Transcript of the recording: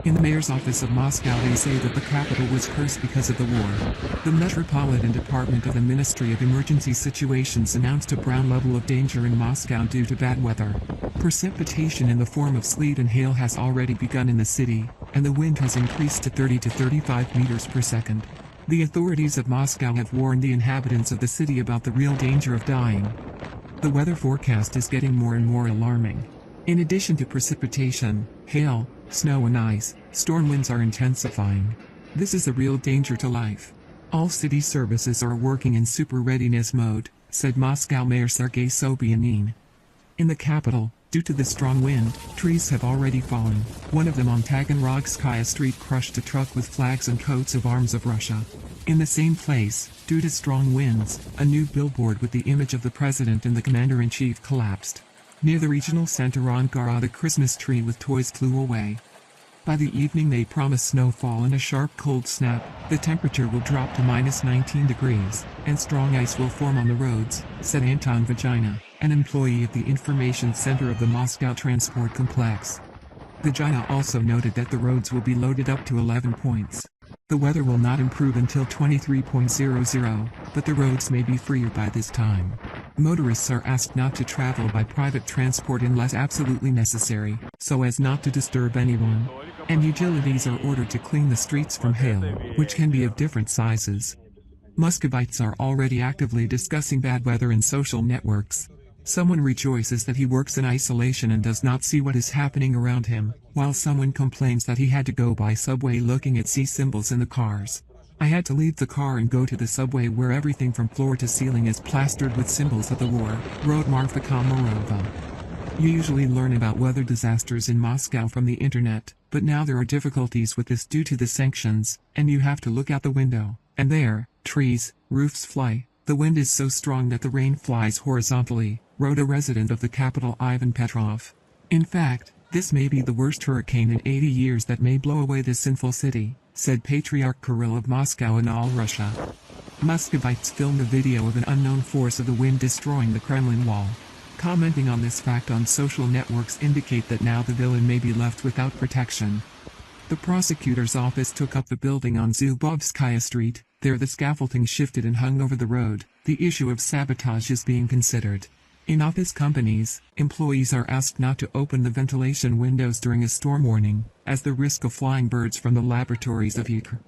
In the mayor's office of Moscow they say that the capital was cursed because of the war. The Metropolitan Department of the Ministry of Emergency Situations announced a brown level of danger in Moscow due to bad weather. Precipitation in the form of sleet and hail has already begun in the city, and the wind has increased to 30 to 35 meters per second. The authorities of Moscow have warned the inhabitants of the city about the real danger of dying. The weather forecast is getting more and more alarming. In addition to precipitation, hail, snow and ice, storm winds are intensifying. This is a real danger to life. All city services are working in super readiness mode, said Moscow Mayor Sergei Sobyanin. In the capital, due to the strong wind, trees have already fallen. One of them on Taganrogskaya Street crushed a truck with flags and coats of arms of Russia. In the same place, due to strong winds, a new billboard with the image of the president and the commander-in-chief collapsed. Near the regional center Angara, the Christmas tree with toys flew away. By the evening they promise snowfall and a sharp cold snap. The temperature will drop to -19 degrees, and strong ice will form on the roads, said Anton Vagina, an employee at the information center of the Moscow transport complex. Vagina also noted that the roads will be loaded up to 11 points. The weather will not improve until 23.00, but the roads may be freer by this time. Motorists are asked not to travel by private transport unless absolutely necessary, so as not to disturb anyone. And utilities are ordered to clean the streets from hail, which can be of different sizes. Muscovites are already actively discussing bad weather in social networks. Someone rejoices that he works in isolation and does not see what is happening around him, while someone complains that he had to go by subway looking at C symbols in the cars. I had to leave the car and go to the subway where everything from floor to ceiling is plastered with symbols of the war, wrote Marfika Morova. You usually learn about weather disasters in Moscow from the internet, but now there are difficulties with this due to the sanctions, and you have to look out the window, and there, trees, roofs fly. The wind is so strong that the rain flies horizontally, wrote a resident of the capital Ivan Petrov. In fact, this may be the worst hurricane in 80 years that may blow away this sinful city, said Patriarch Kirill of Moscow and all Russia. Muscovites filmed a video of an unknown force of the wind destroying the Kremlin wall. Commenting on this fact on social networks indicate that now the villain may be left without protection. The prosecutor's office took up the building on Zubovskaya Street. There the scaffolding shifted and hung over the road. The issue of sabotage is being considered. In office companies, employees are asked not to open the ventilation windows during a storm warning, as the risk of flying birds from the laboratories of Angara